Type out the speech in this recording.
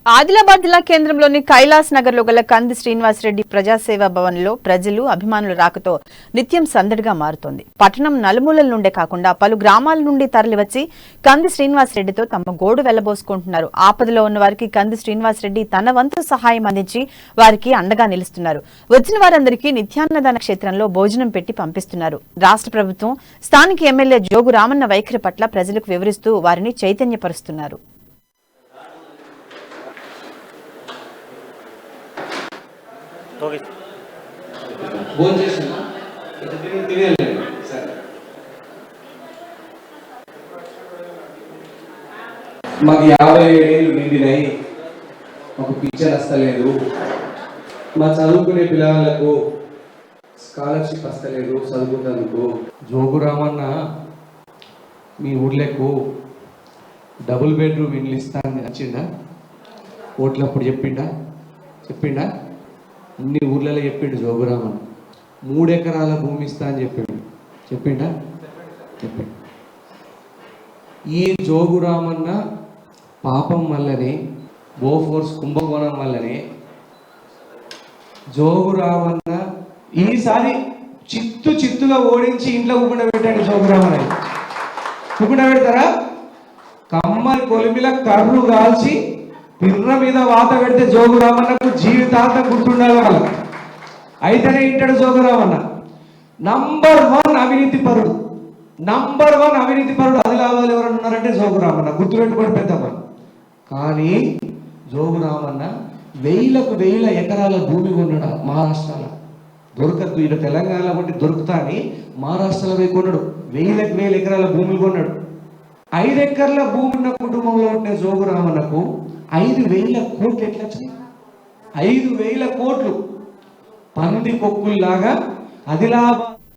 ఆదిలాబాద్ జిల్లా కేంద్రంలోని కైలాస్ నగర్ లో గల కంది శ్రీనివాసరెడ్డి ప్రజాసేవా భవన్ లో ప్రజలు అభిమానుల రాకతో నిత్యం సందడిగా మారుతోంది. పట్టణం నలుమూలల నుండే కాకుండా పలు గ్రామాల నుండి తరలివచ్చి కంది శ్రీనివాసరెడ్డితో తమ గోడు వెళ్లబోసుకుంటున్నారు. ఆపదలో ఉన్న వారికి కంది శ్రీనివాసరెడ్డి తన వంతు సహాయం అందించి వారికి అండగా నిలుస్తున్నారు. వచ్చిన వారందరికీ నిత్యాన్నదాన క్షేత్రంలో భోజనం పెట్టి పంపిస్తున్నారు. రాష్ట్ర ప్రభుత్వం స్థానిక ఎమ్మెల్యే జోగు రామన్న వైఖరి పట్ల ప్రజలకు వివరిస్తూ వారిని చైతన్యపరుస్తున్నారు. మాకు 57 ఏళ్ళు నిండినాయి, మాకు పింఛన్ వస్తలేదు, మా చదువుకునే పిల్లలకు స్కాలర్షిప్ వస్తలేదు చదువుకున్నందుకు. జోగు రామన్న మీ ఊర్లకు డబుల్ బెడ్రూమ్ ఇండ్లు ఇస్తా అని వచ్చిండా? ఓట్లప్పుడు చెప్పిండా? అన్ని ఊర్లలో చెప్పిండు జోగు రామన్న. 3 ఎకరాల భూమి ఇస్తా అని చెప్పిండు. ఈ జోగు రామన్న పాపం వల్లనే, బోఫోర్స్ కుంభకోణం వల్లనే జోగు రామన్న ఈసారి చిత్తుగా ఓడించి ఇంట్లో ఊకుండా పెట్టండి. జోగు రామన్న ఊకుండా పెడతారా? కమ్మరి కొలిమిల కర్రు కాల్చి పిర్ర మీద వాత పెడితే జోగు రామన్నకు జీవితాంతం గుర్తుండాలి. వాళ్ళు అయితేనే ఇంటాడు జోగు రామన్న. నంబర్ 1 అవినీతి పరుడు. ఆదిలాబాద్ ఎవరన్నా ఉన్నారంటే జోగు రామన్న. గుర్తుపెట్టుకోండి పెద్దమ్మ. కానీ జోగు రామన్న వేల ఎకరాల భూమి కొన్నాడు మహారాష్ట్రలో. దొరకద్దు, ఈయన తెలంగాణలో ఉంటే దొరుకుతా అని మహారాష్ట్రలో పోయి కొన్నాడు. వేల ఎకరాల భూమి కొన్నాడు. 5 ఎకర్ల భూమి ఉన్న కుటుంబంలో ఉండే జోగు రామన్నకు 5,000 కోట్లు ఎట్లా వచ్చినాయి? 5,000 కోట్లు పంది కొక్కుల్లాగా ఆదిలాబాద్